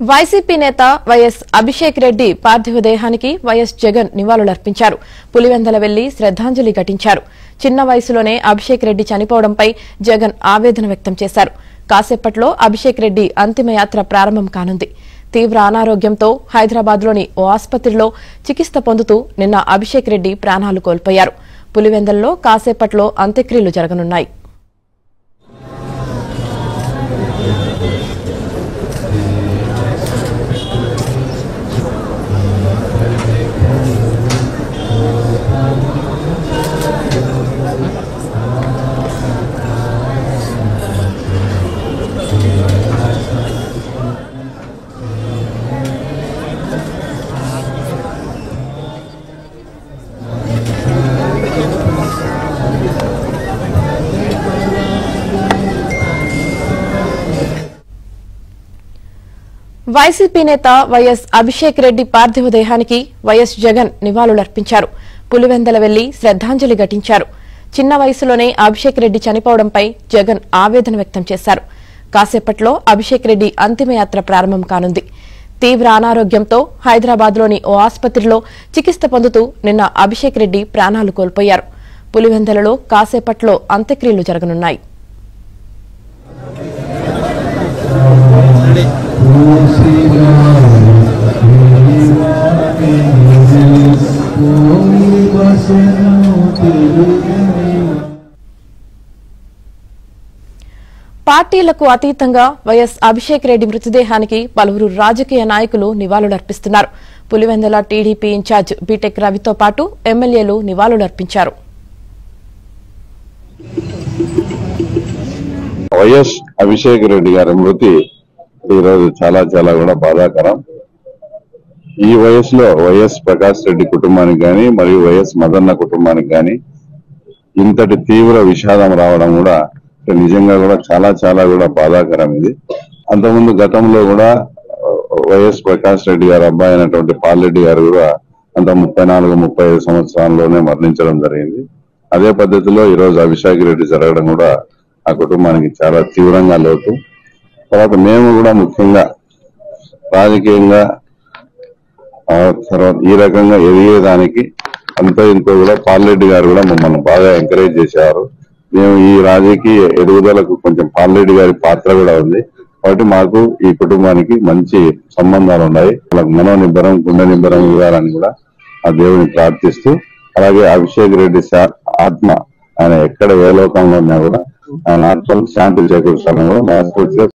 YCP నేత YS Abhishek Reddy పార్థివ దేహానికి వైఎస్ జగన్ నివాళులర్పించారు. పులివెందల వెళ్లి శ్రద్ధాంజలి ఘటించారు. చిన్న వయసులోనే అభిషేక్ రెడ్డి చనిపోవడంపై జగన్ ఆవేదన వ్యక్తం చేశారు. కాసేపట్లో అభిషేక్ రెడ్డి అంతిమయాత్ర ప్రారంభం కానుంది. తీవ్ర అనారోగ్యంతో హైదరాబాద్లోని ఓ ఆసుపత్రిలో చికిత్స పొందుతూ నిన్న అభిషేక్ రెడ్డి ప్రాణాలు కోల్పోయారు. పులివెందల్లో కాసేపట్లో అంత్యక్రియలు జరగనున్నాయి. వైసీపీ నేత వైఎస్ అభిషేక్ రెడ్డి పార్థివ దేహానికి వైఎస్ జగన్ నివాళులర్పించారు. పులివెందల వెళ్లి శ్రద్ధాంజలి ఘటించారు. చిన్న వయసులోనే అభిషేక్ రెడ్డి చనిపోవడంపై జగన్ ఆవేదన వ్యక్తం చేశారు. కాసేపట్లో అభిషేక్ రెడ్డి అంతిమయాత్ర ప్రారంభం కానుంది. తీవ్ర అనారోగ్యంతో హైదరాబాద్లోని ఓ ఆసుపత్రిలో చికిత్స పొందుతూ నిన్న అభిషేక్ రెడ్డి ప్రాణాలు కోల్పోయారు. పులివెందలలో కాసేపట్లో అంత్యక్రియలు జరగనున్నాయి. పార్టీలకు అతీతంగా వైఎస్ అభిషేక్ రెడ్డి మృతదేహానికి పలువురు రాజకీయ నాయకులు నివాళులర్పిస్తున్నారు. పులివెందల టీడీపీ ఇన్ఛార్జ్ బీటెక్ రవితో పాటు ఎమ్మెల్యేలు నివాళులర్పించారు. వైఎస్ అభిషేక్ రెడ్డి గారి మృతి ఈరోజు చాలా కూడా బాధాకరం. ఈ వయసులో వైఎస్ ప్రకాష్ రెడ్డి కుటుంబానికి గాని మరియు వైఎస్ మదన్న కుటుంబానికి గాని ఇంతటి తీవ్ర విషాదం రావడం కూడా నిజంగా కూడా చాలా కూడా బాధాకరం. ఇది అంతకుముందు గతంలో కూడా వైఎస్ ప్రకాష్ రెడ్డి గారి అబ్బాయి అయినటువంటి పాల్రెడ్డి గారు కూడా అంత 34-35 సంవత్సరాల్లోనే మరణించడం జరిగింది. అదే పద్ధతిలో ఈరోజు అభిషేక్ రెడ్డి జరగడం కూడా ఆ కుటుంబానికి చాలా తీవ్రంగా లోటు. తర్వాత మేము కూడా ముఖ్యంగా రాజకీయంగా తర్వాత ఈ రకంగా ఎదిగేదానికి అంతో ఇంతో కూడా పాల్రెడ్డి గారు కూడా మమ్మల్ని బాగా ఎంకరేజ్ చేశారు. మేము ఈ రాజకీయ ఎదుగుదలకు కొంచెం పాల్రెడ్డి గారి పాత్ర కూడా ఉంది. కాబట్టి మాకు ఈ కుటుంబానికి మంచి సంబంధాలు ఉన్నాయి. వాళ్ళకు మనోనిబ్బరం గుండె నిబ్బరం ఇవ్వాలని కూడా ఆ దేవుని ప్రార్థిస్తూ, అలాగే అభిషేక్ రెడ్డి ఆత్మ ఆయన ఎక్కడ ఏ లోకంలో ఉన్నా కూడా ఆయన ఆత్మకు శాంతి చేకూర్చాలని కూడా